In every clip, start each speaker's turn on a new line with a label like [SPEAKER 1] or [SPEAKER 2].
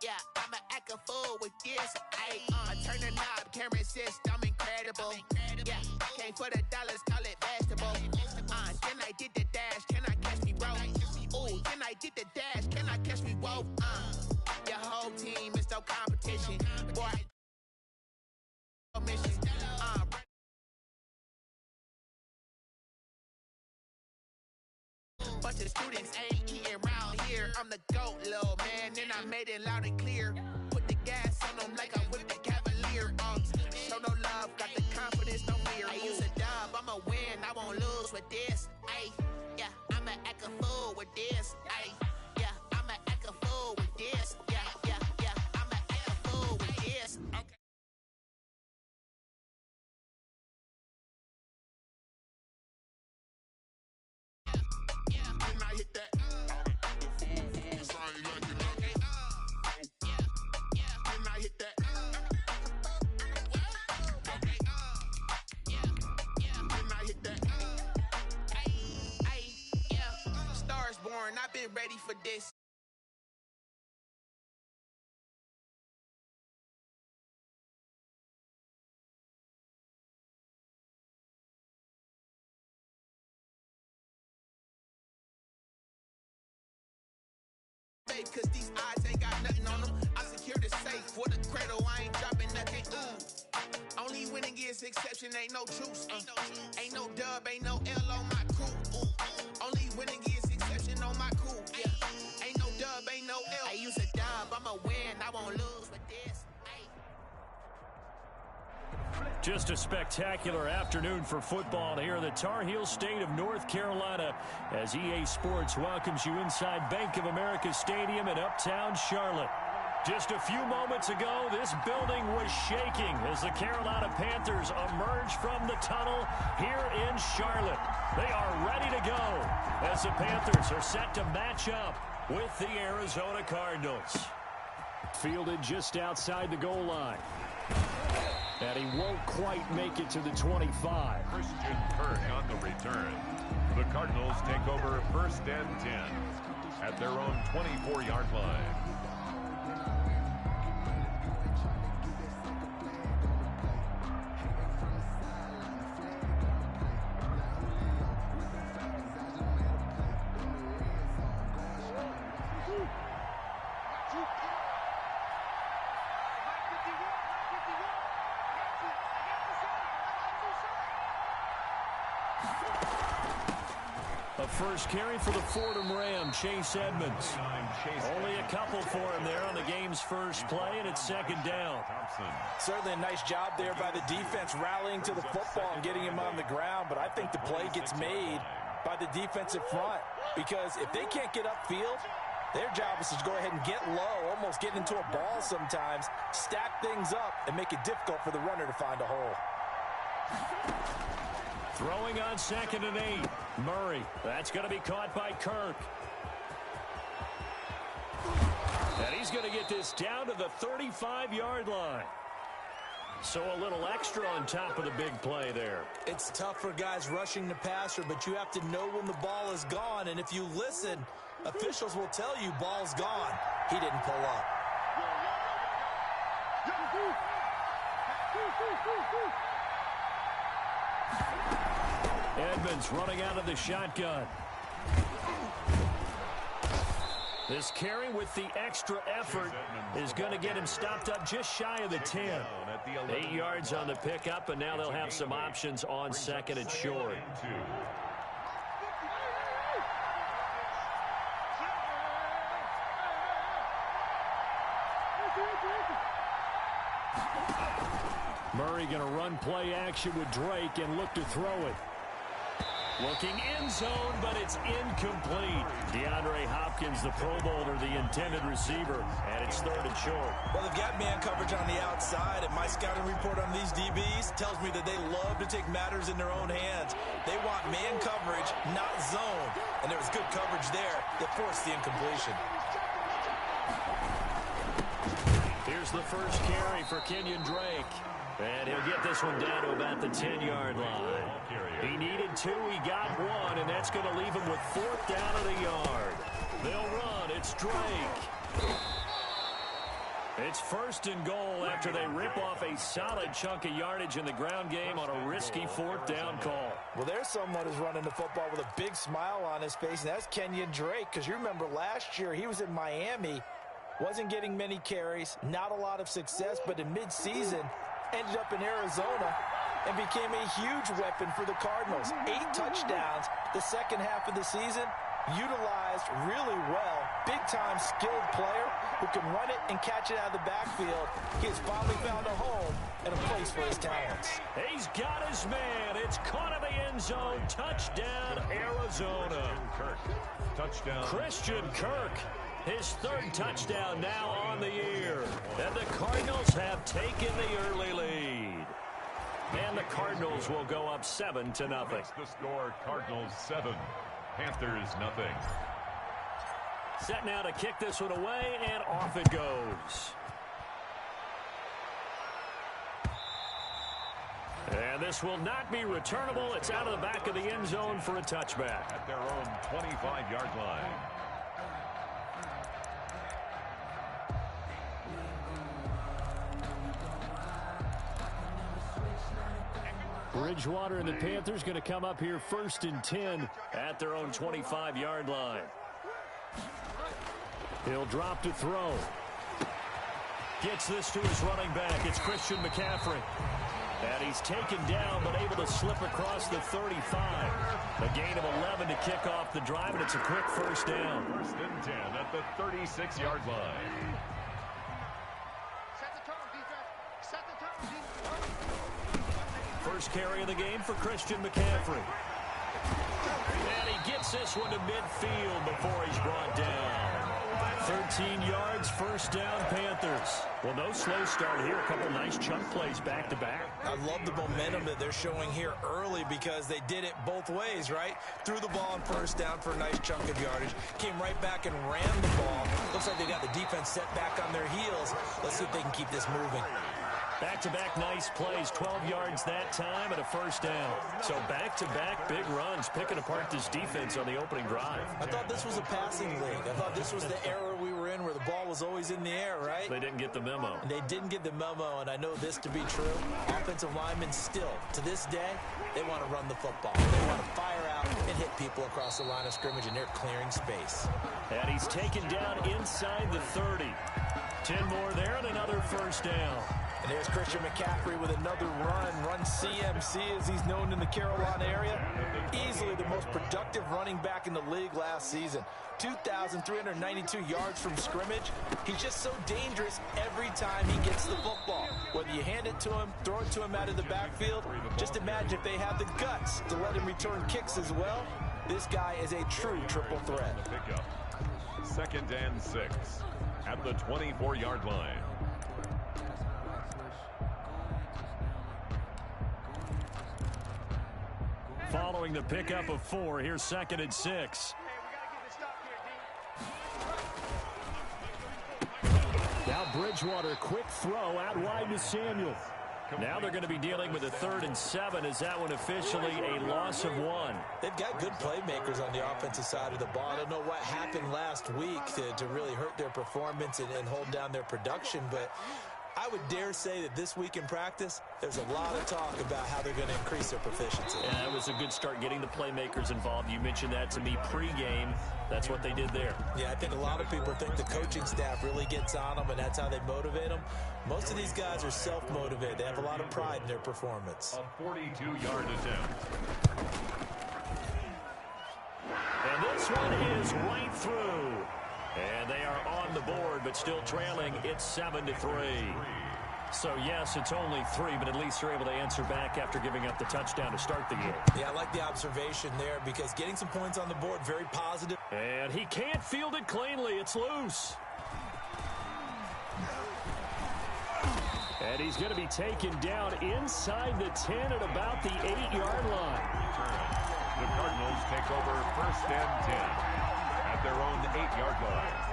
[SPEAKER 1] yeah, I'ma act a fool with this. Ayy, I turn the knob, camera assist, I'm incredible. Yeah, came for the dollars, call it vegetable. Then I did the dash, can I catch me, bro? Ooh, then I did the dash, can I catch me, whoa? Your whole team is no competition. Boy, mission. Bunch of students ain't eating round here. I'm the GOAT, little man, and I made it loud and clear. Put the gas on them like I whipped the Cavalier. Show no love, got the confidence, no fear. I use a dub, I'ma win, I won't lose with this. Ay, yeah, I'ma act a fool with this. Ay, yeah, I'ma act a fool with this. Yeah, yeah, yeah, I'ma act a fool with this. Okay. Then I hit that. Then I hit that. Stars born, I've been ready for this. Cause these odds ain't got nothing on them. I secure the safe with a cradle, I ain't dropping nothing. Only winning is exception, ain't no truce. Ain't no dub, ain't no L on my crew. Only winning is exception on my crew. Yeah. Ain't no dub, ain't no L. I use a dub, I'ma win, I won't lose with this.
[SPEAKER 2] Just a spectacular afternoon for football here in the Tar Heel state of North Carolina as EA Sports welcomes you inside Bank of America Stadium in Uptown Charlotte. Just a few moments ago, this building was shaking as the Carolina Panthers emerged from the tunnel here in Charlotte. They are ready to go as the Panthers are set to match up with the Arizona Cardinals. Fielded just outside the goal line. And he won't quite make it to the 25.
[SPEAKER 3] Christian Kirk on the return. The Cardinals take over 1st and 10 at their own 24-yard line.
[SPEAKER 2] First carry for the Fordham Ram, Chase Edmonds. Only a couple for him there on the game's first play, and it's 2nd down.
[SPEAKER 4] Certainly a nice job there by the defense rallying to the football and getting him on the ground, but I think the play gets made by the defensive front because if they can't get upfield, their job is to go ahead and get low, almost get into a ball sometimes, stack things up, and make it difficult for the runner to find a hole.
[SPEAKER 2] Throwing on 2nd and 8. Murray. That's going to be caught by Kirk. And he's going to get this down to the 35-yard line. So a little extra on top of the big play there.
[SPEAKER 4] It's tough for guys rushing the passer, but you have to know when the ball is gone. And if you listen, officials will tell you ball's gone. He didn't pull up.
[SPEAKER 2] Edmonds running out of the shotgun. This carry with the extra effort is going to get him stopped up just shy of the 10. 8 yards on the pickup, and now they'll have some options on 2nd and short. Murray going to run play action with Drake and look to throw it. Looking end zone, but it's incomplete. DeAndre Hopkins, the Pro Bowler, the intended receiver, and it's 3rd and short.
[SPEAKER 4] Well, they've got man coverage on the outside, and my scouting report on these DBs tells me that they love to take matters in their own hands. They want man coverage, not zone, and there was good coverage there that forced the incompletion.
[SPEAKER 2] Here's the first carry for Kenyon Drake. And he'll get this one down to about the 10-yard line. He needed 2, he got 1, and that's going to leave him with 4th down of the yard. They'll run, it's Drake. It's 1st and goal after they rip off a solid chunk of yardage in the ground game on a risky 4th down call.
[SPEAKER 4] Well, there's someone who's running the football with a big smile on his face, and that's Kenyon Drake, because you remember last year he was in Miami, wasn't getting many carries, not a lot of success, but in midseason ended up in Arizona and became a huge weapon for the Cardinals. 8 touchdowns the second half of the season, utilized really well. Big-time skilled player who can run it and catch it out of the backfield. He has finally found a home and a place for his talents.
[SPEAKER 2] He's got his man. It's caught in the end zone. Touchdown, Arizona.
[SPEAKER 3] Kirk. Touchdown.
[SPEAKER 2] Christian Kirk. His 3rd touchdown now on the year. And the Cardinals have taken the early lead. And the Cardinals will go up 7-0.
[SPEAKER 3] That's the score. Cardinals 7, Panthers nothing.
[SPEAKER 2] Set now to kick this one away, and off it goes. And this will not be returnable. It's out of the back of the end zone for a touchback.
[SPEAKER 3] At their own 25-yard line.
[SPEAKER 2] Bridgewater and the Panthers going to come up here 1st and 10 at their own 25-yard line. He'll drop to throw. Gets this to his running back. It's Christian McCaffrey. And he's taken down but able to slip across the 35. A gain of 11 to kick off the drive, and it's a quick 1st down.
[SPEAKER 3] 1st and 10 at the 36-yard line.
[SPEAKER 2] First carry of the game for Christian McCaffrey. And he gets this one to midfield before he's brought down. 13 yards, 1st down, Panthers. Well, no slow start here. A couple nice chunk plays back-to-back.
[SPEAKER 4] I love the momentum that they're showing here early because they did it both ways, right? Threw the ball on 1st down for a nice chunk of yardage. Came right back and ran the ball. Looks like they got the defense set back on their heels. Let's see if they can keep this moving.
[SPEAKER 2] Back-to-back nice plays, 12 yards that time and a 1st down. So back-to-back big runs, picking apart this defense on the opening drive.
[SPEAKER 4] I thought this was a passing league. I thought this was the era we were in where the ball was always in the air, right?
[SPEAKER 2] They didn't get the memo.
[SPEAKER 4] They didn't get the memo, and I know this to be true. Offensive linemen still, to this day, they want to run the football. They want to fire out and hit people across the line of scrimmage, and they're clearing space.
[SPEAKER 2] And he's taken down inside the 30. 10 more there and another 1st down.
[SPEAKER 4] And there's Christian McCaffrey with another run CMC as he's known in the Carolina area. Easily the most productive running back in the league last season. 2,392 yards from scrimmage. He's just so dangerous every time he gets the football. Whether you hand it to him, throw it to him out of the backfield, just imagine if they have the guts to let him return kicks as well. This guy is a true triple threat.
[SPEAKER 3] 2nd and 6 at the 24-yard line.
[SPEAKER 2] Following the pickup of 4, here's 2nd and 6. Now Bridgewater, quick throw out wide to Samuel. Now they're going to be dealing with a 3rd and 7. Is that one officially a loss of 1?
[SPEAKER 4] They've got good playmakers on the offensive side of the ball. I don't know what happened last week to really hurt their performance and hold down their production, but I would dare say that this week in practice, there's a lot of talk about how they're going to increase their proficiency.
[SPEAKER 2] Yeah, that was a good start getting the playmakers involved. You mentioned that to me pregame. That's what they did there.
[SPEAKER 4] Yeah, I think a lot of people think the coaching staff really gets on them, and that's how they motivate them. Most of these guys are self-motivated. They have a lot of pride in their performance.
[SPEAKER 3] A 42-yard attempt.
[SPEAKER 2] And this one is right through. And they are on the board, but still trailing. It's 7-3. So, yes, it's only 3, but at least they're able to answer back after giving up the touchdown to start the game.
[SPEAKER 4] Yeah, I like the observation there because getting some points on the board, very positive.
[SPEAKER 2] And he can't field it cleanly. It's loose. And he's going to be taken down inside the 10 at about the 8-yard line.
[SPEAKER 3] The Cardinals take over 1st and 10 at their own 8-yard line.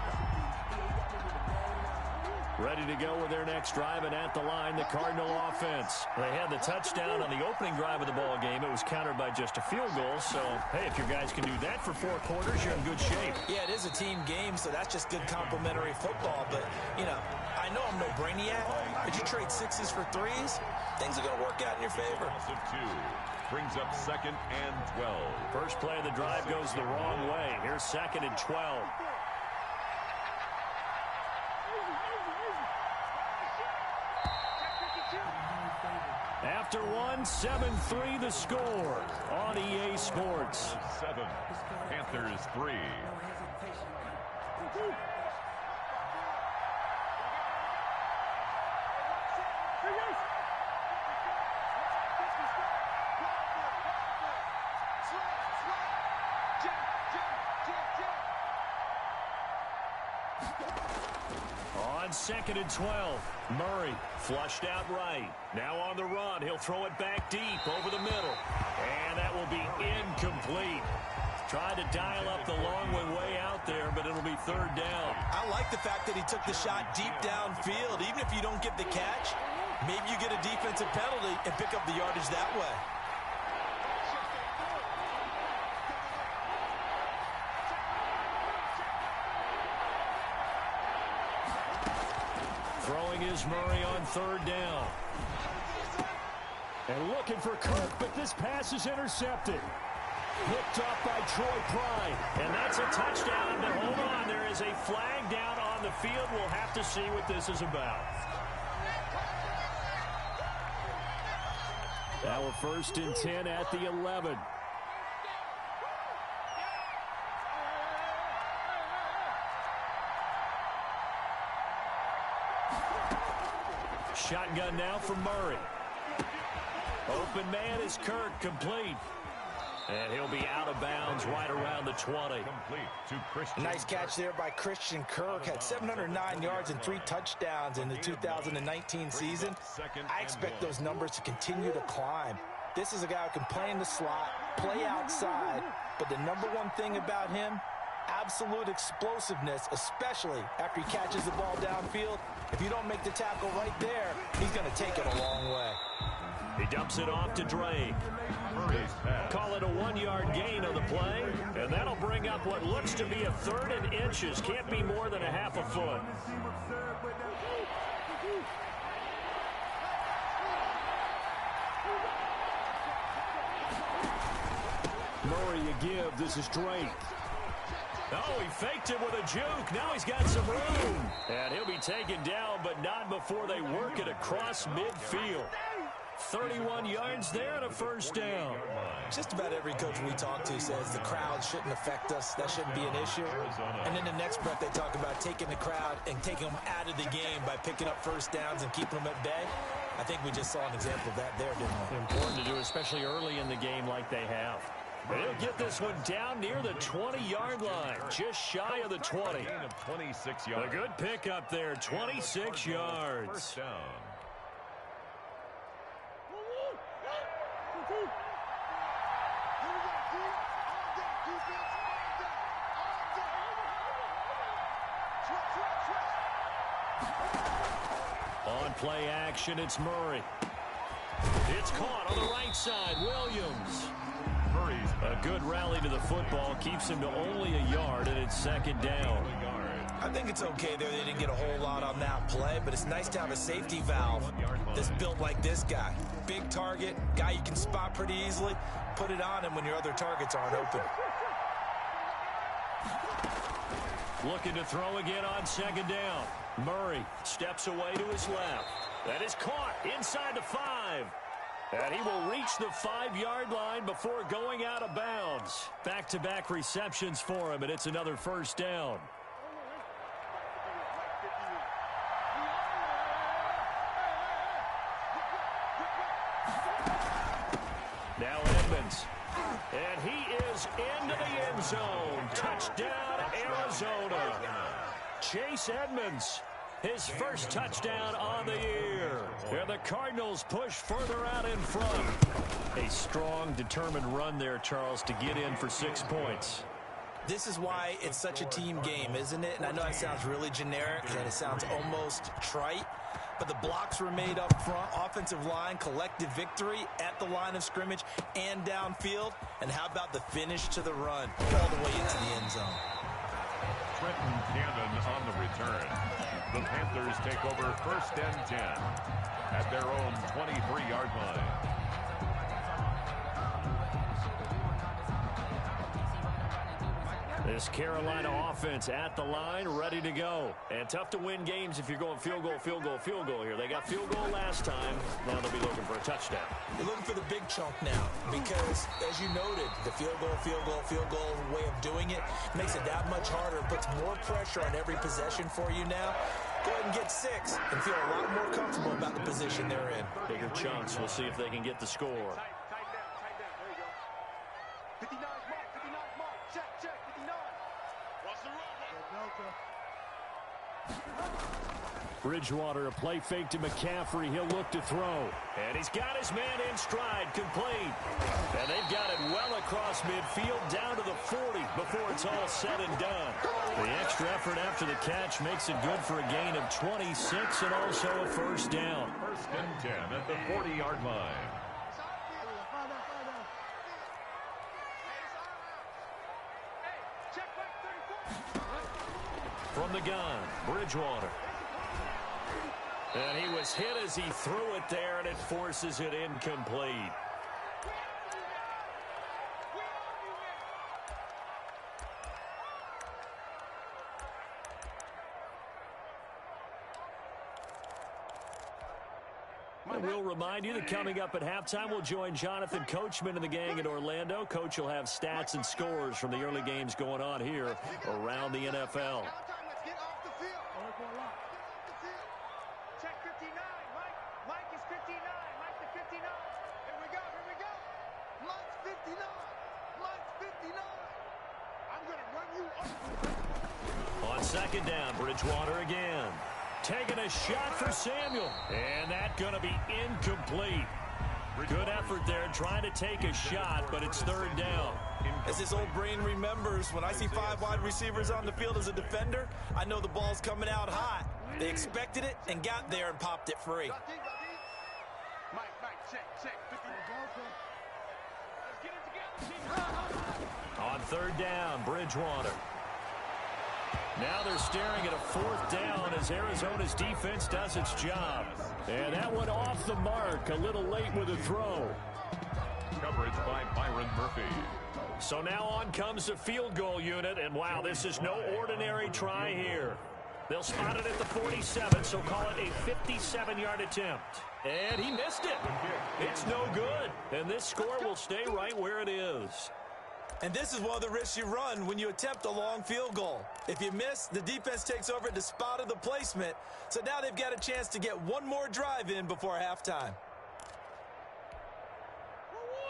[SPEAKER 2] Ready to go with their next drive, and at the line, the Cardinal offense. They had the touchdown on the opening drive of the ball game. It was countered by just a field goal. So, hey, if your guys can do that for 4 quarters, you're in good shape.
[SPEAKER 4] Yeah, it is a team game, so that's just good complimentary football. But, you know, I I know I'm no brainiac, but you trade 6s for 3s, things are going to work out in your favor.
[SPEAKER 3] Brings up 2nd and 12.
[SPEAKER 2] First play of the drive goes the wrong way. Here's 2nd and 12. After one, 7-3 the score on EA Sports.
[SPEAKER 3] 7, Panthers 3.
[SPEAKER 2] On 2nd and 12, Murray flushed out right. Now on the run, he'll throw it back deep over the middle. And that will be incomplete. Tried to dial up the long way out there, but it'll be 3rd down.
[SPEAKER 4] I like the fact that he took the shot deep downfield. Even if you don't get the catch, maybe you get a defensive penalty and pick up the yardage that way.
[SPEAKER 2] Throwing is Murray on 3rd down. And looking for Kirk, but this pass is intercepted. Picked up by Troy Pride. And that's a touchdown, but hold on. There is a flag down on the field. We'll have to see what this is about. Now a 1st and 10 at the 11. Shotgun now for Murray. Open man is Kirk, complete. And he'll be out of bounds right around the 20.
[SPEAKER 3] Complete to Christian.
[SPEAKER 4] Nice catch there by Christian Kirk. Had 709 yards and 3 touchdowns in the 2019 season. I expect those numbers to continue to climb. This is a guy who can play in the slot, play outside, but the number one thing about him, absolute explosiveness, especially after he catches the ball downfield. If you don't make the tackle right there, he's going to take it a long way.
[SPEAKER 2] He dumps it off to Drake. Call it a 1-yard gain on the play, and that'll bring up what looks to be a 3rd and inches. Can't be more than a half a foot. Murray a give. This is Drake. Oh, he faked it with a juke. Now he's got some room. And he'll be taken down, but not before they work it across midfield. 31 yards there and a 1st down.
[SPEAKER 4] Just about every coach we talk to says the crowd shouldn't affect us. That shouldn't be an issue. And in the next breath, they talk about taking the crowd and taking them out of the game by picking up 1st downs and keeping them at bay. I think we just saw an example of that there, didn't we?
[SPEAKER 2] Important to do, especially early in the game like they have. They'll get this one down near the 20-yard line, just shy of the 20.
[SPEAKER 3] Of 26 yards.
[SPEAKER 2] A good pickup there, 26 yards.
[SPEAKER 3] 1st down.
[SPEAKER 2] On play action, it's Murray. It's caught on the right side, Williams. A good rally to the football keeps him to only a yard, and it's 2nd down.
[SPEAKER 4] I think it's okay there. They didn't get a whole lot on that play, but it's nice to have a safety valve that's built like this guy. Big target, guy you can spot pretty easily. Put it on him when your other targets aren't open.
[SPEAKER 2] Looking to throw again on 2nd down. Murray steps away to his left. That is caught inside the 5. And he will reach the 5-yard line before going out of bounds. Back-to-back receptions for him, and it's another 1st down. Now Edmonds. And he is into the end zone. Touchdown, Arizona. Chase Edmonds. His 1st touchdown on the year. And the Cardinals push further out in front. A strong, determined run there, Charles, to get in for 6 points.
[SPEAKER 4] This is why it's such a team game, isn't it? And I know it sounds really generic and it sounds almost trite, but the blocks were made up front, offensive line, collective victory at the line of scrimmage and downfield. And how about the finish to the run all the way into the end zone?
[SPEAKER 3] Trenton Cannon on the return. The Panthers take over 1st and 10 at their own 23-yard line.
[SPEAKER 2] This Carolina offense at the line, ready to go. And tough to win games if you're going field goal, field goal, field goal here. They got field goal last time. Now they'll be looking for a touchdown.
[SPEAKER 4] You're looking for the big chunk now because, as you noted, the field goal way of doing it makes it that much harder and puts more pressure on every possession for you now. Go ahead and get 6 and feel a lot more comfortable about the position they're in.
[SPEAKER 2] Bigger chunks. We'll see if they can get the score. Bridgewater, a play fake to McCaffrey. He'll look to throw. And he's got his man in stride, complete. And they've got it well across midfield, down to the 40 before it's all said and done. The extra effort after the catch makes it good for a gain of 26 and also a first down.
[SPEAKER 3] 1st and 10 at the 40-yard line.
[SPEAKER 2] From the gun, Bridgewater. And he was hit as he threw it there, and it forces it incomplete. And we'll remind you that coming up at halftime, we'll join Jonathan Coachman and the gang in Orlando. Coach will have stats and scores from the early games going on here around the NFL. On 2nd down, Bridgewater again. Taking a shot for Samuel. And that's going to be incomplete. Good effort there trying to take a shot, but it's 3rd down.
[SPEAKER 4] As this old brain remembers, when I see 5 wide receivers on the field as a defender, I know the ball's coming out hot. They expected it and got there and popped it free.
[SPEAKER 2] On 3rd down, Bridgewater. Now they're staring at a 4th down as Arizona's defense does its job. And that one off the mark, a little late with a throw.
[SPEAKER 3] Coverage by Byron Murphy.
[SPEAKER 2] So now on comes the field goal unit, and wow, this is no ordinary try here. They'll spot it at the 47, so call it a 57-yard attempt. And he missed it. It's no good. And this score will stay right where it is.
[SPEAKER 4] And this is one of the risks you run when you attempt a long field goal. If you miss, the defense takes over at the spot of the placement. So now they've got a chance to get one more drive in before halftime.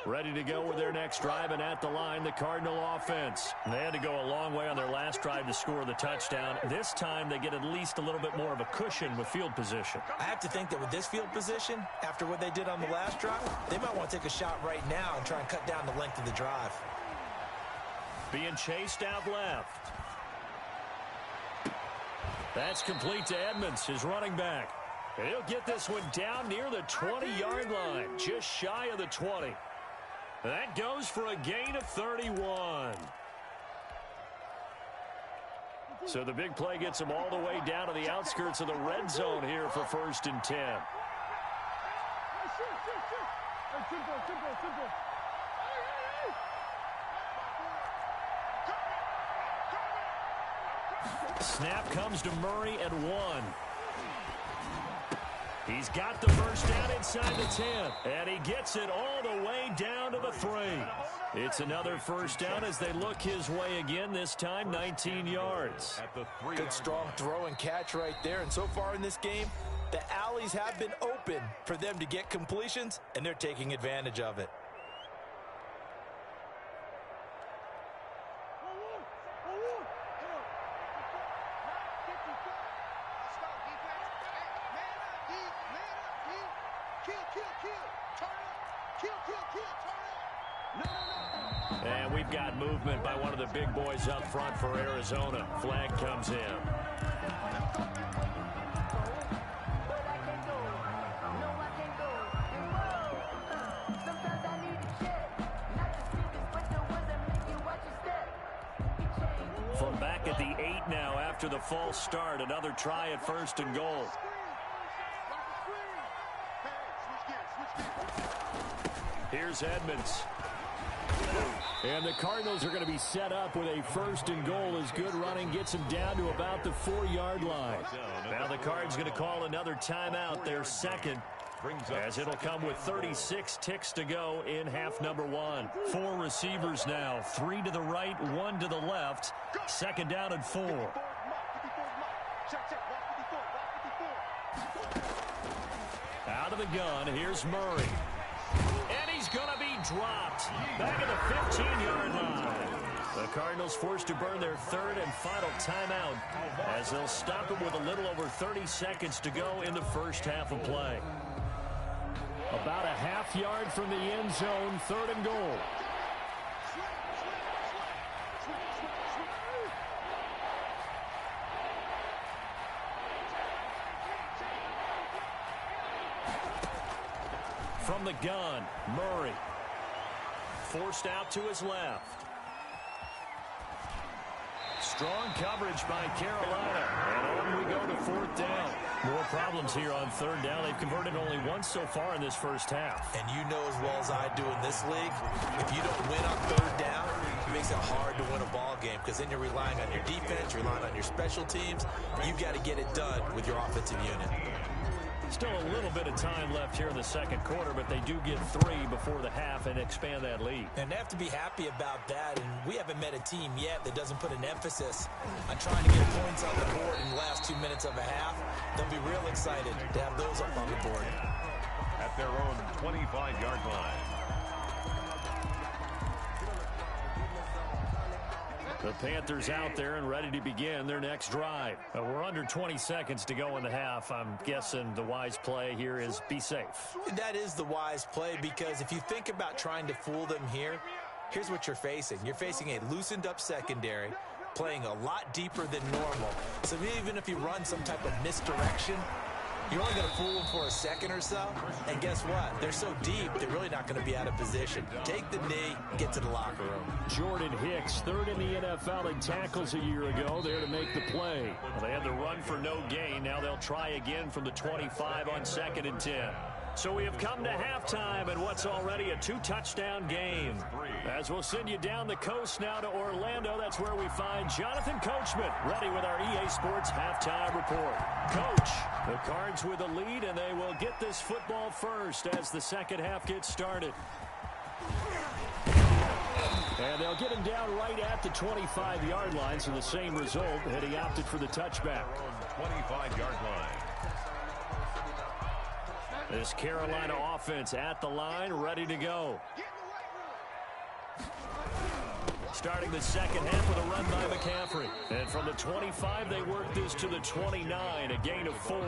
[SPEAKER 2] Ready to go with their next drive, and at the line, the Cardinal offense. They had to go a long way on their last drive to score the touchdown. This time, they get at least a little bit more of a cushion with field position.
[SPEAKER 4] I have to think that with this field position, after what they did on the last drive, they might want to take a shot right now and try and cut down the length of the drive.
[SPEAKER 2] Being chased out left. That's complete to Edmonds, his running back. And he'll get this one down near the 20-yard line, just shy of the 20. That goes for a gain of 31. So the big play gets him all the way down to the outskirts of the red zone here for 1st and 10. Snap comes to Murray at 1. He's got the first down inside the 10, and he gets it all the way down to the 3. It's another first down as they look his way again, this time 19 yards.
[SPEAKER 4] Good strong throw and catch right there, and so far in this game, the alleys have been open for them to get completions, and they're taking advantage of it.
[SPEAKER 2] And we've got movement by one of the big boys up front for Arizona. Flag comes in. From back at the 8 now after the false start. Another try at 1st and goal. Here's Edmonds. And the Cardinals are going to be set up with a 1st and goal as good running gets them down to about the 4-yard line. Now the Cards going to call another timeout, their second, as it'll come with 36 ticks to go in half number 1. 4 receivers now, 3 to the right, 1 to the left. 2nd down and 4. Out of the gun, here's Murray. And he's going to be dropped back at the 15-yard line. The Cardinals forced to burn their 3rd and final timeout as they'll stop him with a little over 30 seconds to go in the first half of play. About a half-yard from the end zone, 3rd and goal. From the gun, Murray. Forced out to his left. Strong coverage by Carolina. And on we go to 4th down. More problems here on 3rd down. They've converted only once so far in this first half.
[SPEAKER 4] And you know as well as I do in this league, if you don't win on 3rd down, it makes it hard to win a ball game because then you're relying on your defense, you're relying on your special teams. You've got to get it done with your offensive unit.
[SPEAKER 2] Still a little bit of time left here in the 2nd quarter, but they do get 3 before the half and expand that lead.
[SPEAKER 4] And they have to be happy about that, and we haven't met a team yet that doesn't put an emphasis on trying to get points on the board in the last 2 minutes of a half. They'll be real excited to have those up on the board.
[SPEAKER 3] At their own 25-yard line.
[SPEAKER 2] The Panthers out there and ready to begin their next drive. We're under 20 seconds to go in the half. I'm guessing the wise play here is be safe.
[SPEAKER 4] That is the wise play because if you think about trying to fool them here, here's what you're facing. You're facing a loosened up secondary, playing a lot deeper than normal. So even if you run some type of misdirection, you're only going to fool them for a second or so. And guess what? They're so deep, they're really not going to be out of position. Take the knee, get to the locker room.
[SPEAKER 2] Jordan Hicks, 3rd in the NFL in tackles a year ago, there to make the play. Well, they had the run for no gain. Now they'll try again from the 25 on 2nd and 10. So we have come to halftime in what's already a 2-touchdown game. As we'll send you down the coast now to Orlando, that's where we find Jonathan Coachman, ready with our EA Sports halftime report. Coach, the Cards with the lead, and they will get this football first as the 2nd half gets started. And they'll get him down right at the 25-yard line, so the same result, and he opted for the touchback.
[SPEAKER 3] 25-yard line.
[SPEAKER 2] This Carolina offense at the line, ready to go. Starting the 2nd half with a run by McCaffrey. And from the 25, they work this to the 29, a gain of 4.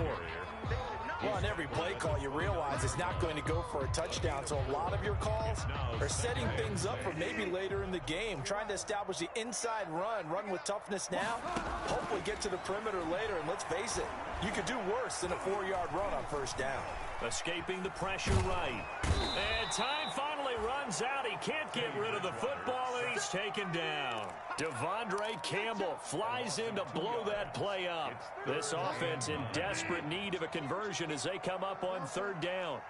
[SPEAKER 4] Well, on every play call, you realize it's not going to go for a touchdown. So a lot of your calls are setting things up for maybe later in the game, trying to establish the inside run with toughness now, hopefully get to the perimeter later. And let's face it, you could do worse than a 4-yard run on 1st down.
[SPEAKER 2] Escaping the pressure right. And time finally runs out. He can't get rid of the football, and he's taken down. Devondre Campbell flies in to blow that play up. This offense in desperate need of a conversion as they come up on 3rd down.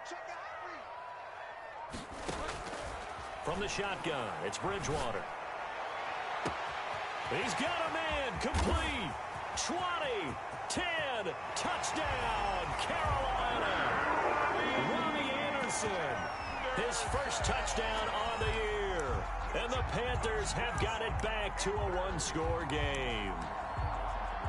[SPEAKER 2] From the shotgun, it's Bridgewater. He's got a man, complete. 20, 10, touchdown, Carolina. Robbie Anderson, his first touchdown on the year. And the Panthers have got it back to a 1-score game.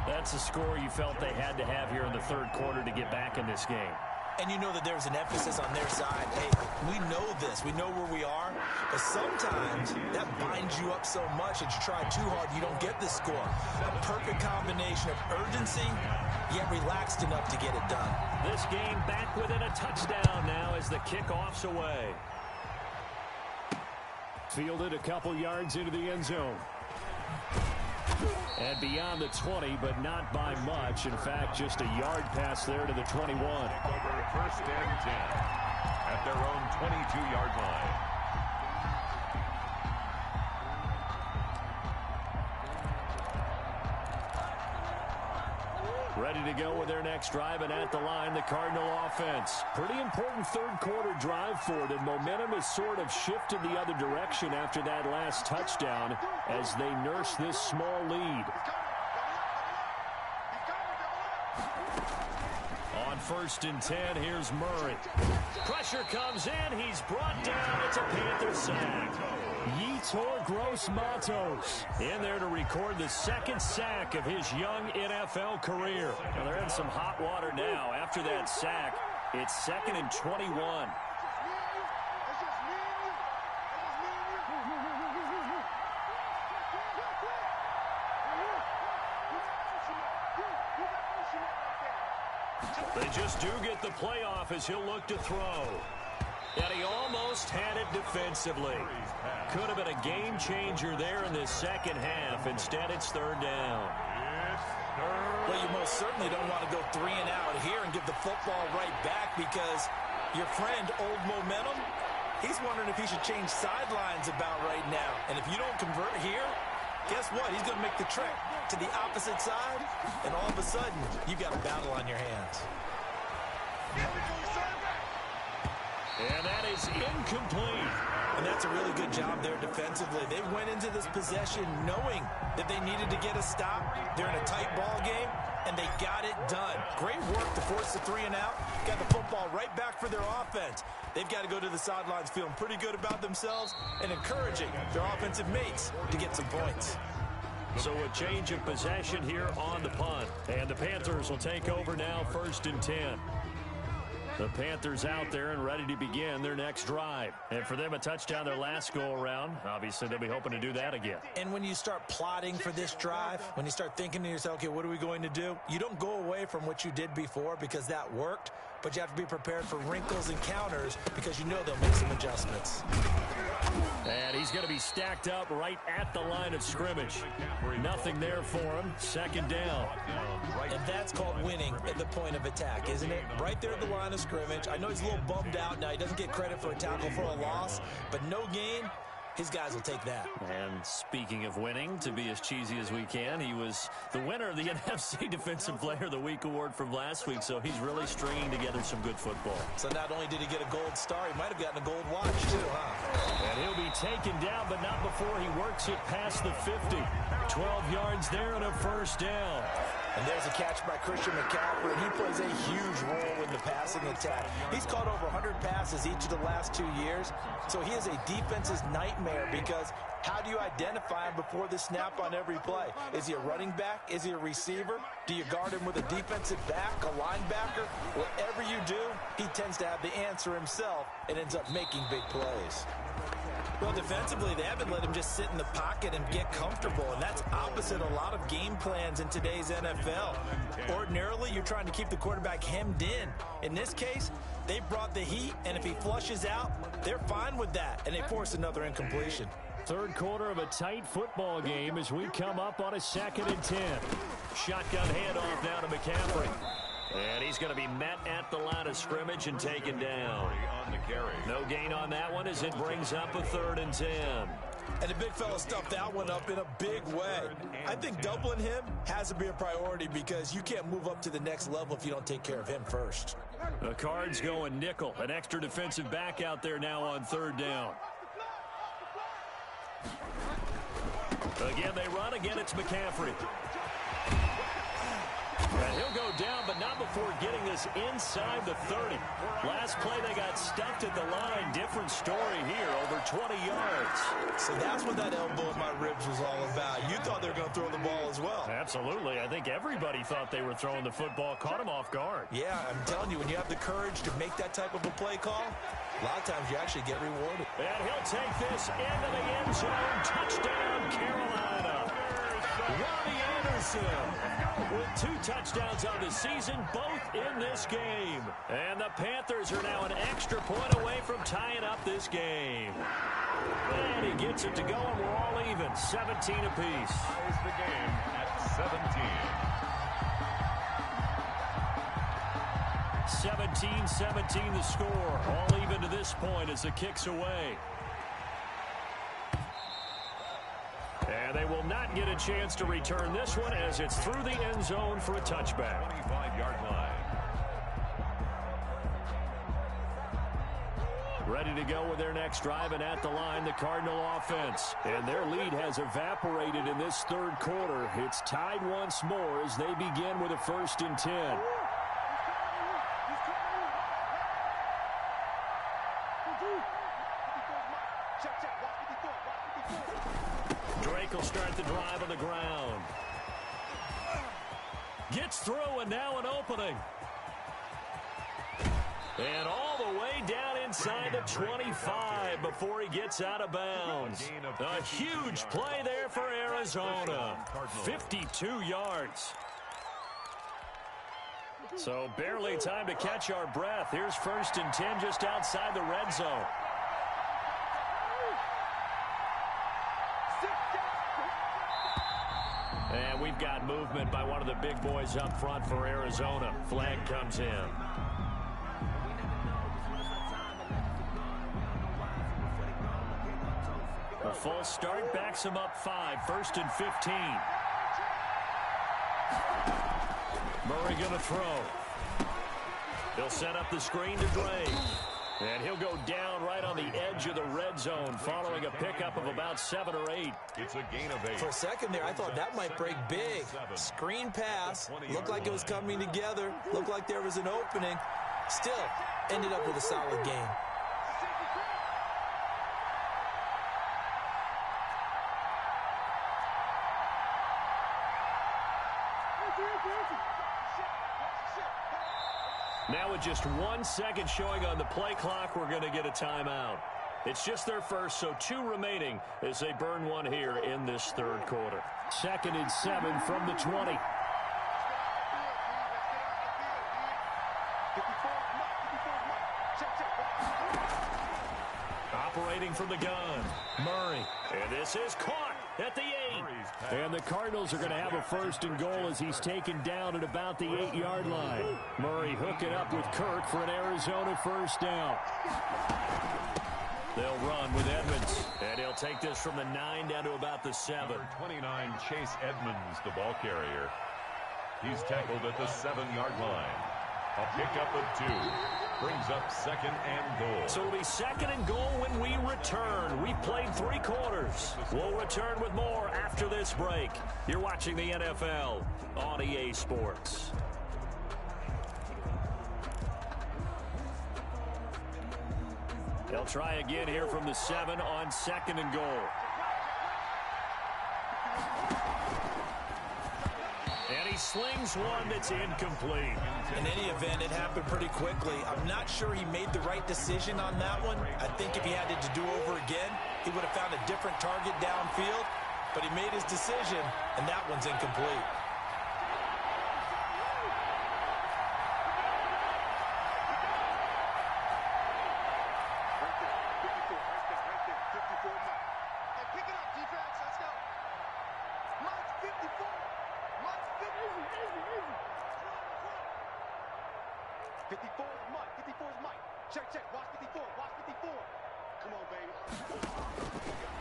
[SPEAKER 2] That's a score you felt they had to have here in the 3rd quarter to get back in this game.
[SPEAKER 4] And you know that there's an emphasis on their side. Hey, we know this. We know where we are. But sometimes that binds you up so much that you try too hard, you don't get the score. A perfect combination of urgency, yet relaxed enough to get it done.
[SPEAKER 2] This game back within a touchdown now as the kickoff's away. Fielded a couple yards into the end zone. And beyond the 20, but not by much. In fact, just a yard pass there to the 21.
[SPEAKER 3] Over 1st and 10 at their own 22-yard line.
[SPEAKER 2] to go with their next drive, and at the line, the Cardinal offense. Pretty important third-quarter drive for them. Momentum has sort of shifted the other direction after that last touchdown as they nurse this small lead. On 1st and 10, here's Murray. Pressure comes in. He's brought down. It's a Panther sack. Yetur Gross-Matos in there to record the second sack of his young NFL career. Now they're in some hot water now. After that sack, it's 2nd and 21. They just do get the playoff as he'll look to throw. And he almost had it defensively. Could have been a game changer there in this second half. Instead, it's 3rd down.
[SPEAKER 4] Well, you most certainly don't want to go 3 and out here and give the football right back because your friend, Old Momentum, he's wondering if he should change sidelines about right now. And if you don't convert here, guess what? He's going to make the trek to the opposite side, and all of a sudden, you've got a battle on your hands.
[SPEAKER 2] And that is incomplete.
[SPEAKER 4] And that's a really good job there defensively. They went into this possession knowing that they needed to get a stop. They're in a tight ball game, and they got it done. Great work to force the 3 and out. Got the football right back for their offense. They've got to go to the sidelines feeling pretty good about themselves and encouraging their offensive mates to get some points.
[SPEAKER 2] So a change of possession here on the punt. And the Panthers will take over now, 1st and 10. The Panthers out there and ready to begin their next drive. And for them, a touchdown their last go-around. Obviously, they'll be hoping to do that again.
[SPEAKER 4] And when you start plotting for this drive, when you start thinking to yourself, okay, what are we going to do? You don't go away from what you did before because that worked, but you have to be prepared for wrinkles and counters because you know they'll make some adjustments.
[SPEAKER 2] And he's going to be stacked up right at the line of scrimmage. Nothing there for him. 2nd down.
[SPEAKER 4] And that's called winning at the point of attack, isn't it? Right there at the line of scrimmage. I know he's a little bummed out now. He doesn't get credit for a tackle for a loss, but no gain. His guys will take that.
[SPEAKER 2] And speaking of winning, to be as cheesy as we can, he was the winner of the NFC Defensive Player of the Week award from last week, so he's really stringing together some good football.
[SPEAKER 4] So not only did he get a gold star, he might have gotten a gold watch too, huh?
[SPEAKER 2] And he'll be taken down, but not before he works it past the 50. 12 yards there and a 1st down.
[SPEAKER 4] And there's a catch by Christian McCaffrey, and he plays a huge role in the passing attack. He's caught over 100 passes each of the last 2 years, so he is a defense's nightmare because how do you identify him before the snap on every play? Is he a running back? Is he a receiver? Do you guard him with a defensive back, a linebacker? Whatever you do, he tends to have the answer himself and ends up making big plays. Well, defensively, they haven't let him just sit in the pocket and get comfortable, and that's opposite a lot of game plans in today's NFL. Ordinarily, you're trying to keep the quarterback hemmed in. In this case, they brought the heat, and if he flushes out, they're fine with that, and they force another incompletion.
[SPEAKER 2] 3rd quarter of a tight football game as we come up on a 2nd and 10. Shotgun handoff now to McCaffrey. And he's going to be met at the line of scrimmage and taken down. No gain on that one as it brings up a 3rd and 10.
[SPEAKER 4] And the big fella stuffed that one up in a big way. I think doubling him has to be a priority because you can't move up to the next level if you don't take care of him first.
[SPEAKER 2] The Cards going nickel. An extra defensive back out there now on 3rd down. Again, they run. Again, it's McCaffrey. And he'll go down, but not before getting this inside the 30. Last play, they got stuffed at the line. Different story here, over 20 yards.
[SPEAKER 4] So that's what that elbow in my ribs was all about. You thought they were going to throw the ball as well.
[SPEAKER 2] Absolutely. I think everybody thought they were throwing the football, caught him off guard.
[SPEAKER 4] Yeah, I'm telling you, when you have the courage to make that type of a play call, a lot of times you actually get rewarded.
[SPEAKER 2] And he'll take this into the end zone. Touchdown, Carolina. Robbie Anderson with 2 touchdowns on the season, both in this game. And the Panthers are now an extra point away from tying up this game. And he gets it to go, and we're all even, 17 apiece.
[SPEAKER 3] Ties the game at 17.
[SPEAKER 2] 17-17 the score. All even to this point as the kick's away. And they will not get a chance to return this one as it's through the end zone for a touchback.
[SPEAKER 3] 25-yard line.
[SPEAKER 2] Ready to go with their next drive, and at the line, the Cardinal offense. And their lead has evaporated in this third quarter. It's tied once more as they begin with a 1st and 10. Drake will start the drive on the ground. Gets through, and now an opening. And all the way down inside the 25 before he gets out of bounds. A huge play there for Arizona. 52 yards. So barely time to catch our breath. Here's 1st and 10 just outside the red zone. And we've got movement by one of the big boys up front for Arizona. Flag comes in. A false start backs him up 5. 1st and 15. Murray going to throw. He'll set up the screen to Drake. And he'll go down right on the edge of the red zone following a pickup of about 7 or 8.
[SPEAKER 3] It's a gain of 8.
[SPEAKER 4] For a second there, I thought that might break big. Screen pass. Looked like it was coming together. Looked like there was an opening. Still, ended up with a solid game.
[SPEAKER 2] Now with just 1 second showing on the play clock, we're going to get a timeout. It's just their first, so 2 remaining as they burn one here in this third quarter. 2nd and 7 from the 20. Operating from the gun, Murray. And this is caught at the 8. And the Cardinals are going to have a 1st and goal as he's taken down at about the 8-yard line. Murray hooking up with Kirk for an Arizona 1st down. They'll run with Edmonds. And he'll take this from the 9 down to about the 7.
[SPEAKER 3] Number 29, Chase Edmonds, the ball carrier. He's tackled at the 7-yard line. A pickup of 2. Brings up 2nd and goal.
[SPEAKER 2] So it'll be 2nd and goal when we return. We've played 3 quarters. We'll return with more after this break. You're watching the NFL on EA Sports. They'll try again here from the 7 on 2nd and goal. And he slings one that's incomplete.
[SPEAKER 4] In any event, it happened pretty quickly. I'm not sure he made the right decision on that one. I think if he had it to do over again, he would have found a different target downfield. But he made his decision, and that one's incomplete.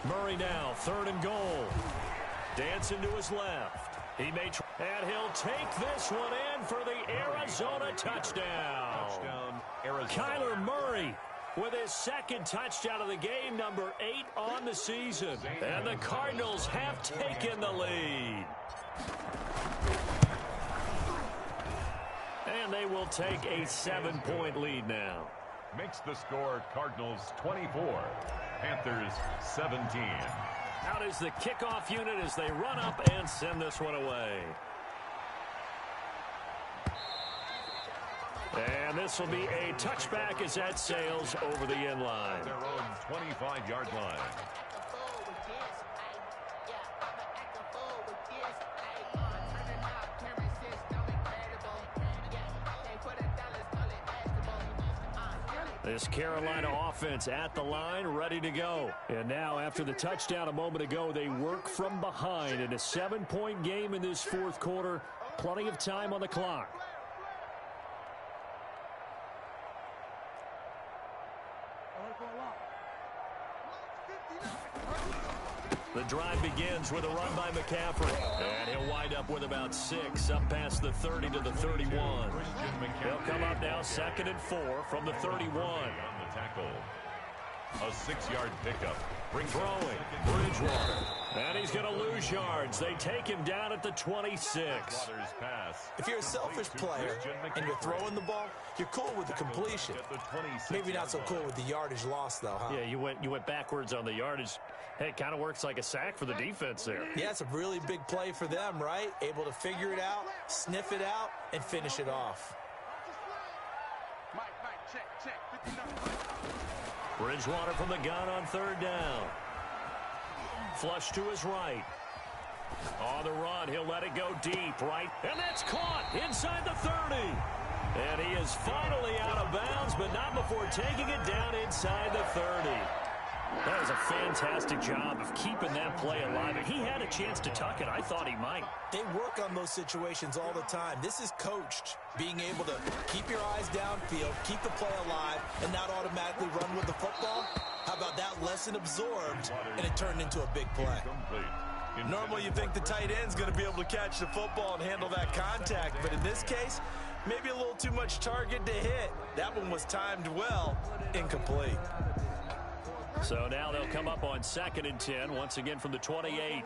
[SPEAKER 2] Murray now, 3rd and goal. Dancing to his left. He may and he'll take this one in for the Arizona touchdown.
[SPEAKER 3] Arizona.
[SPEAKER 2] Kyler Murray with his 2nd touchdown of the game, number 8 on the season. And the Cardinals have taken the lead. And they will take a 7-point lead now.
[SPEAKER 3] Makes the score Cardinals 24, Panthers 17.
[SPEAKER 2] Out is the kickoff unit as they run up and send this one away. And this will be a touchback as that sails over the end line.
[SPEAKER 3] Their own 25-yard line.
[SPEAKER 2] This Carolina offense at the line, ready to go. And now, after the touchdown a moment ago, they work from behind in a 7-point game in this 4th quarter. Plenty of time on the clock. The drive begins with a run by McCaffrey. And he'll wind up with about 6, up past the 30 to the 31. They'll come up now 2nd and 4 from the 31.
[SPEAKER 3] On the tackle. A 6-yard pickup.
[SPEAKER 2] Throwing, Bridgewater. And he's going to lose yards. They take him down at the 26.
[SPEAKER 4] If you're a selfish player and you're throwing the ball, you're cool with the completion. Maybe not so cool with the yardage loss, though, huh?
[SPEAKER 2] Yeah, you went backwards on the yardage. Hey, it kind of works like a sack for the defense there.
[SPEAKER 4] Yeah, it's a really big play for them, right? Able to figure it out, sniff it out, and finish it off.
[SPEAKER 2] Bridgewater from the gun on 3rd down. Flush to his right. On the run, he'll let it go deep, right? And that's caught inside the 30. And he is finally out of bounds, but not before taking it down inside the 30. That was a fantastic job of keeping that play alive. And he had a chance to tuck it. I thought he might.
[SPEAKER 4] They work on those situations all the time. This is coached. Being able to keep your eyes downfield, keep the play alive, and not automatically run with the football. How about that lesson absorbed, and it turned into a big play? Normally you think the tight end's going to be able to catch the football and handle that contact, but in this case, maybe a little too much target to hit. That one was timed well, incomplete.
[SPEAKER 2] So now they'll come up on 2nd and 10, once again from the 28.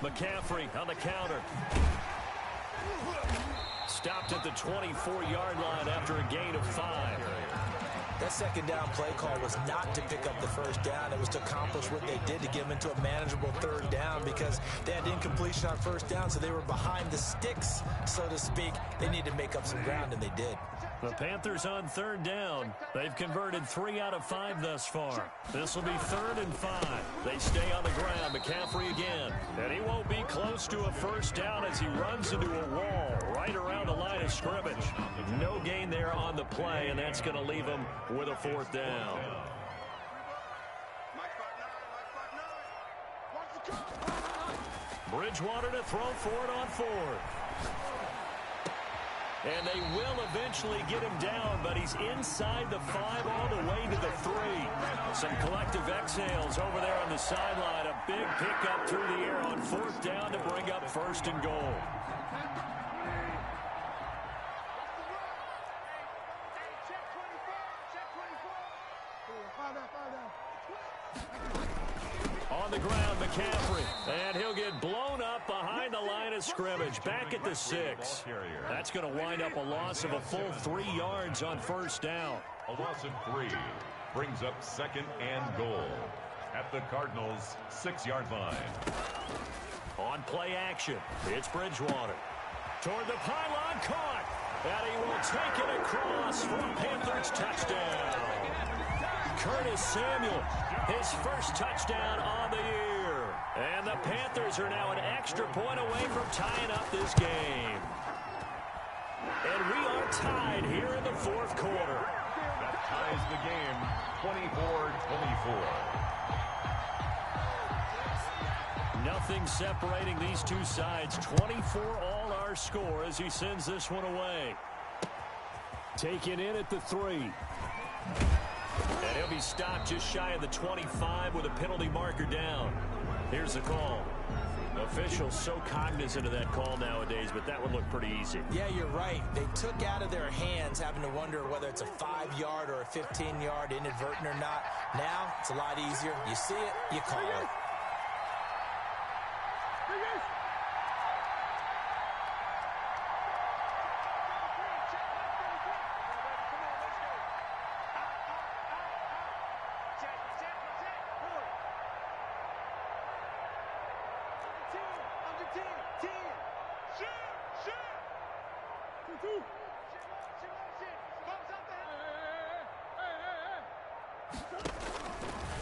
[SPEAKER 2] McCaffrey on the counter. Stopped at the 24-yard line after a gain of 5.
[SPEAKER 4] That 2nd down play call was not to pick up the 1st down. It was to accomplish what they did to get them into a manageable 3rd down because they had incompletion on 1st down, so they were behind the sticks, so to speak. They needed to make up some ground, and they did.
[SPEAKER 2] The Panthers on 3rd down. They've converted 3 out of 5 thus far. This will be 3rd and 5. They stay on the ground. McCaffrey again. And he won't be close to a 1st down as he runs into a wall right around the line of scrimmage. No gain there on the play, and that's going to leave him with a 4th down. Bridgewater to throw for it on 4th. And they will eventually get him down, but he's inside the 5 all the way to the 3. Some collective exhales over there on the sideline. A big pickup through the air on 4th down to bring up 1st and goal. On the ground, McCaffrey. And he'll get blown up behind the line of scrimmage. Back at the 6. That's going to wind up a loss of a full 3 yards on 1st down.
[SPEAKER 3] A loss of 3 brings up 2nd and goal at the Cardinals' 6-yard line.
[SPEAKER 2] On play action, it's Bridgewater. Toward the pylon, caught. And he will take it across for a Panthers touchdown. Curtis Samuel, his 1st touchdown on the year. And the Panthers are now an extra point away from tying up this game. And we are tied here in the 4th quarter.
[SPEAKER 3] That ties the game 24-24.
[SPEAKER 2] Nothing separating these two sides. 24 all our score as he sends this one away. Taken in at the 3. And he'll be stopped just shy of the 25 with a penalty marker down. Here's the call. Officials so cognizant of that call nowadays, but that would look pretty easy.
[SPEAKER 4] Yeah, you're right. They took out of their hands having to wonder whether it's a 5-yard or a 15-yard inadvertent or not. Now, it's a lot easier. You see it, you call it.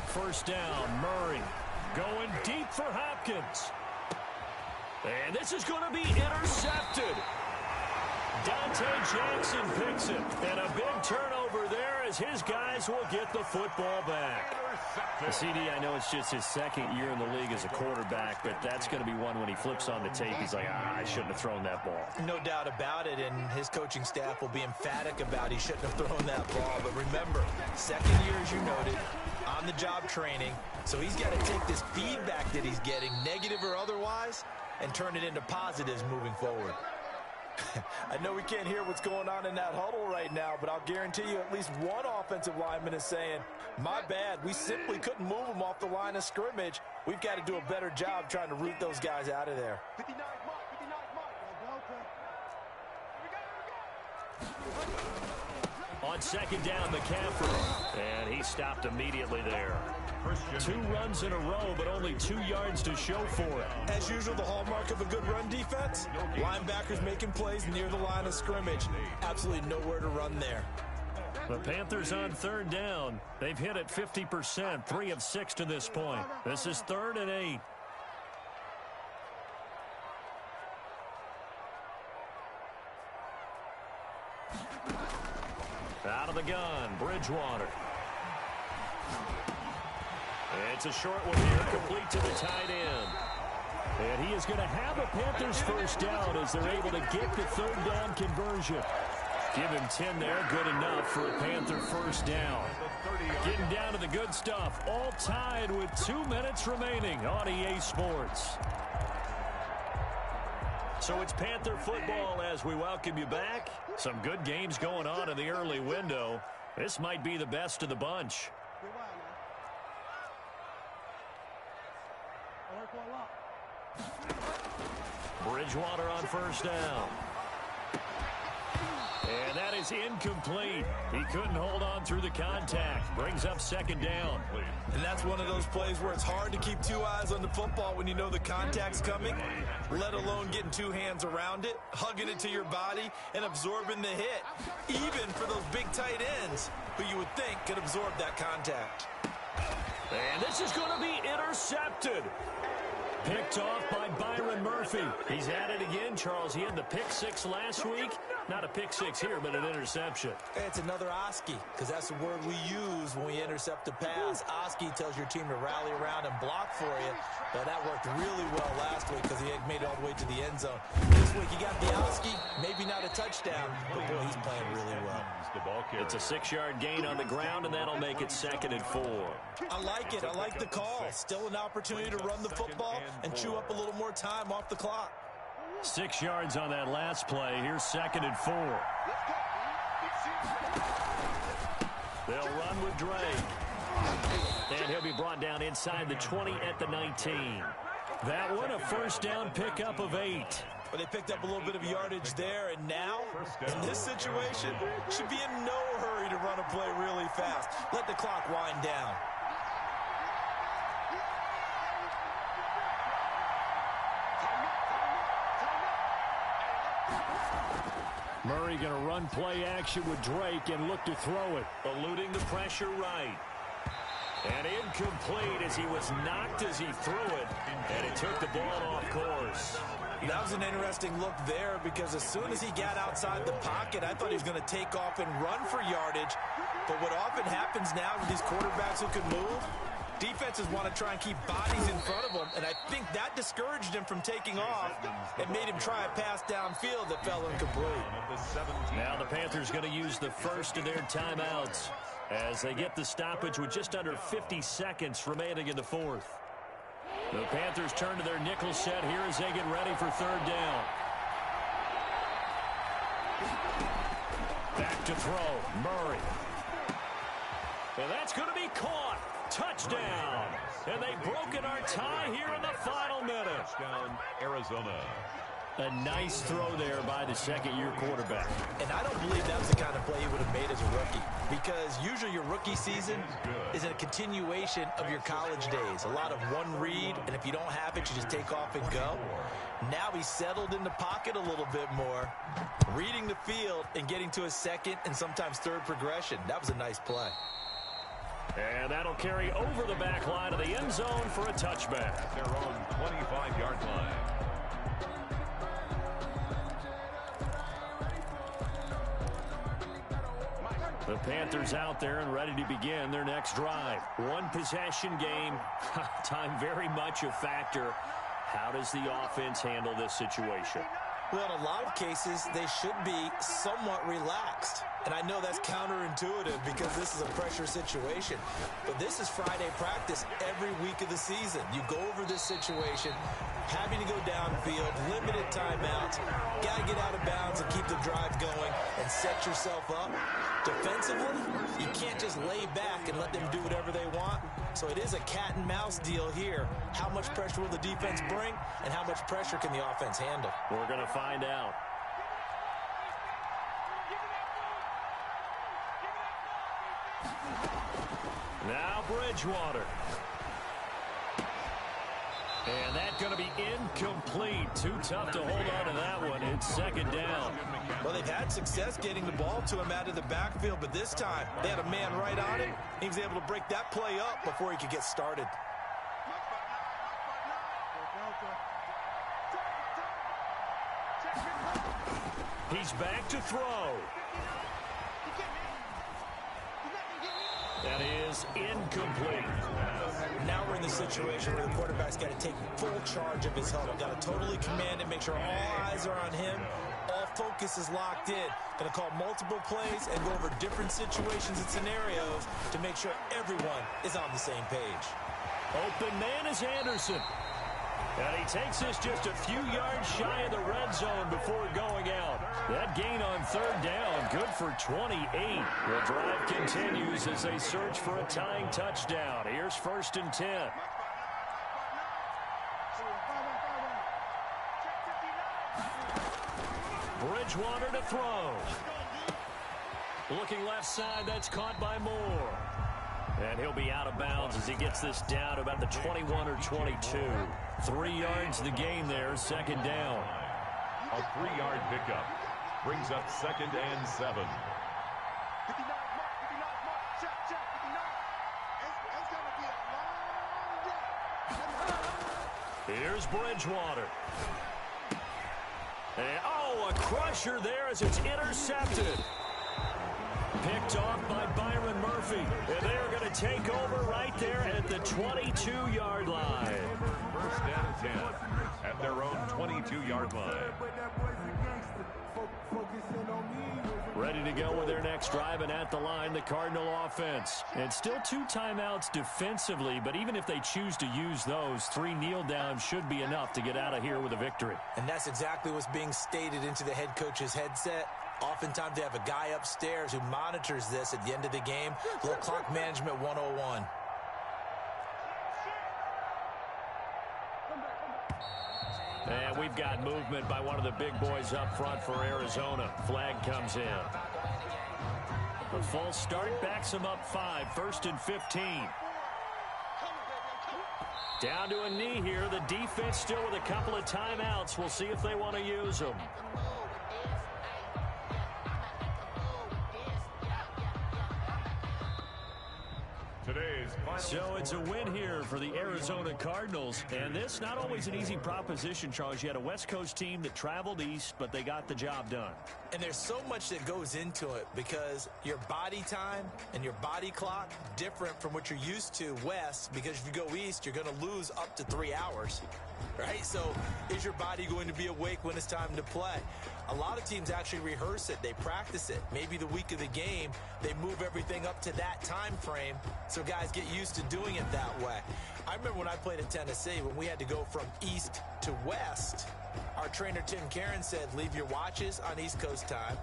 [SPEAKER 2] First down, Murray going deep for Hopkins. And this is going to be intercepted. Dante Jackson picks it. And a big turnover there as his guys will get the football back. CD, I know it's just his second year in the league as a quarterback, but that's going to be one when he flips on the tape. He's like, I shouldn't have thrown that ball.
[SPEAKER 4] No doubt about it, and his coaching staff will be emphatic about he shouldn't have thrown that ball. But remember, second year, as you noted, on-the-job training, so he's got to take this feedback that he's getting, negative or otherwise, and turn it into positives moving forward. I know we can't hear what's going on in that huddle right now, but I'll guarantee you at least one offensive lineman is saying, my bad, we simply couldn't move them off the line of scrimmage. We've got to do a better job trying to root those guys out of there.
[SPEAKER 2] On second down, McCaffrey, and he stopped immediately there. 2 runs in a row, but only 2 yards to show for it.
[SPEAKER 4] As usual, the hallmark of a good run defense, linebackers making plays near the line of scrimmage. Absolutely nowhere to run there.
[SPEAKER 2] The Panthers on third down. They've hit it 50%, 3 of 6 to this point. This is 3rd and 8. Out of the gun, Bridgewater. It's a short one here, complete to the tight end. And he is going to have a Panthers first down as they're able to get the third down conversion. Give him 10 there, good enough for a Panther first down. Getting down to the good stuff, all tied with 2 minutes remaining on EA Sports. So it's Panther football as we welcome you back. Some good games going on in the early window. This might be the best of the bunch. Bridgewater on first down. And that is incomplete. He couldn't hold on through the contact. Brings up second down.
[SPEAKER 4] And that's one of those plays where it's hard to keep 2 eyes on the football when you know the contact's coming, let alone getting 2 hands around it, hugging it to your body, and absorbing the hit, even for those big tight ends who you would think could absorb that contact.
[SPEAKER 2] And this is going to be intercepted. Picked off by Byron Murphy. He's at it again, Charles. He had the pick 6 last week. Not a pick 6 here, but an interception.
[SPEAKER 4] It's another Oski, because that's the word we use when we intercept a pass. Oski tells your team to rally around and block for you. But that worked really well last week because he had made it all the way to the end zone. This week he got the Oski, maybe not a touchdown, but boy, he's playing really well.
[SPEAKER 2] It's a 6-yard gain on the ground, and that'll make it 2nd and 4.
[SPEAKER 4] I like it. I like the call. Still an opportunity to run the football and chew up a little more time off the clock.
[SPEAKER 2] 6 yards on that last play. Here's 2nd and 4. They'll run with Drake. And he'll be brought down inside the 20 at the 19. That one, a first down pickup of 8.
[SPEAKER 4] But they picked up a little bit of yardage there, and now, in this situation, should be in no hurry to run a play really fast. Let the clock wind down.
[SPEAKER 2] Murray going to run play action with Drake and look to throw it. Eluding the pressure right. And incomplete as he was knocked as he threw it. And he took the ball off course.
[SPEAKER 4] That was an interesting look there because as soon as he got outside the pocket, I thought he was going to take off and run for yardage. But what often happens now with these quarterbacks who can move, defenses want to try and keep bodies in front of him, and I think that discouraged him from taking off and made him try a pass downfield that fell incomplete.
[SPEAKER 2] Now the Panthers going to use the first of their timeouts as they get the stoppage with just under 50 seconds remaining in the 4th. The Panthers turn to their nickel set here as they get ready for 3rd down. Back to throw, Murray. And that's going to be caught. Touchdown. And they've broken our tie here in the final minute.
[SPEAKER 3] Touchdown, Arizona.
[SPEAKER 2] A nice throw there by the second-year quarterback.
[SPEAKER 4] And I don't believe that was the kind of play he would have made as a rookie, because usually your rookie season is a continuation of your college days. A lot of one read, and if you don't have it, you just take off and go. Now he's settled in the pocket a little bit more, reading the field and getting to a second and sometimes third progression. That was a nice play.
[SPEAKER 2] And that'll carry over the back line of the end zone for a touchback.
[SPEAKER 3] At their own 25-yard line.
[SPEAKER 2] The Panthers out there and ready to begin their next drive. One possession game. Time very much a factor. How does the offense handle this situation?
[SPEAKER 4] Well, in a lot of cases, they should be somewhat relaxed. And I know that's counterintuitive because this is a pressure situation. But this is Friday practice every week of the season. You go over this situation, having to go downfield, limited timeouts, got to get out of bounds and keep the drive going and set yourself up. Defensively, you can't just lay back and let them do whatever they want. So it is a cat and mouse deal here. How much pressure will the defense bring and how much pressure can the offense handle?
[SPEAKER 2] We're going to find out. Now Bridgewater. And that's going to be incomplete. Too tough to hold on to that one. It's second down.
[SPEAKER 4] Well, they've had success getting the ball to him out of the backfield, but this time they had a man right on him. He was able to break that play up before he could get started.
[SPEAKER 2] He's back to throw. That is incomplete.
[SPEAKER 4] Now we're in the situation where the quarterback's got to take full charge of his huddle. Got to totally command it, make sure all eyes are on him. All focus is locked in. Going to call multiple plays and go over different situations and scenarios to make sure everyone is on the same page.
[SPEAKER 2] Open man is Anderson. And he takes this just a few yards shy of the red zone before going out. That gain on third down, good for 28. The drive continues as they search for a tying touchdown. Here's 1st and 10. Bridgewater to throw. Looking left side, that's caught by Moore. And he'll be out of bounds as he gets this down to about the 21 or 22. 3 yards the gain there, second down.
[SPEAKER 3] A 3-yard pickup brings up 2nd and 7.
[SPEAKER 2] Here's Bridgewater. And, a crusher there as it's intercepted. Picked off by Byron Murphy. And they're going to take over right there at the 22-yard line.
[SPEAKER 3] 1st and 10 at their own 22-yard line.
[SPEAKER 2] Ready to go with their next drive, and at the line, the Cardinal offense. And still 2 timeouts defensively, but even if they choose to use those, 3 kneel downs should be enough to get out of here with a victory.
[SPEAKER 4] And that's exactly what's being stated into the head coach's headset. Oftentimes they have a guy upstairs who monitors this at the end of the game. Little clock management 101.
[SPEAKER 2] And we've got movement by one of the big boys up front for Arizona. Flag comes in. The false start backs them up 5. 1st and 15. Down to a knee here. The defense still with a couple of timeouts. We'll see if they want to use them. So it's a win here for the Arizona Cardinals. And this not always an easy proposition, Charles. You had a West Coast team that traveled east, but they got the job done.
[SPEAKER 4] And there's so much that goes into it because your body time and your body clock different from what you're used to west, because if you go east, you're going to lose up to 3 hours. Right? So is your body going to be awake when it's time to play? A lot of teams actually rehearse it. They practice it. Maybe the week of the game, they move everything up to that time frame so guys get used to doing it that way. I remember when I played at Tennessee, when we had to go from east to west, our trainer Tim Karen said, leave your watches on East Coast time.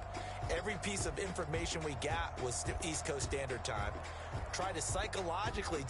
[SPEAKER 4] Every piece of information we got was East Coast Standard Time. Try to psychologically